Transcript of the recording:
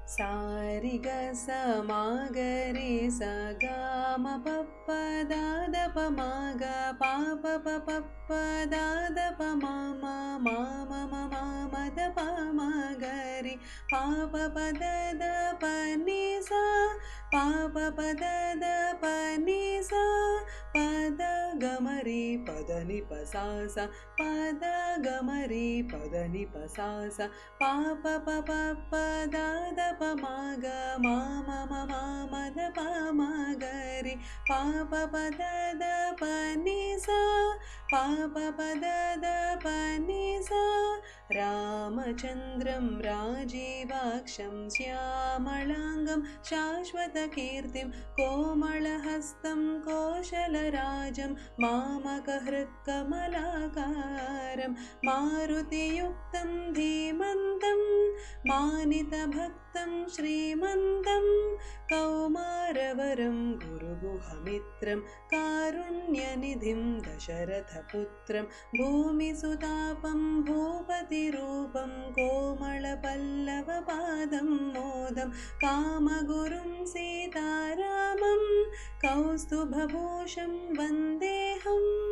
सारिग समागरे सगामपपदादपमाग पापपपदादपमाममममदपमगरि पापपददपनिसा पापपददपनिसा पदगमरि पदनिपसासा पदगमरि पदनिपसासा पापपपदादपमाग माममममदपमगरि पापपददपनिसा पापपददपनिसा रामचन्द्रं राजीवाक्षं श्यामलाङ्गं शाश्वतकीर्तिं कोमलहस्तं कौशलराजं मामकहृत्कमलाकारं मारुतियुक्तं धीमन्तं मानितभक्तं श्रीमन्तं कौमारवरं गुरुगुहमित्रं कारुण्यनिधिं दशरथपुत्रं भूमिसुतापं भूपतिरूपं कोमलपल्लवपादं मोदं कामगुरुं सीतारामं कौस्तुभभूषं वन्देऽहम्।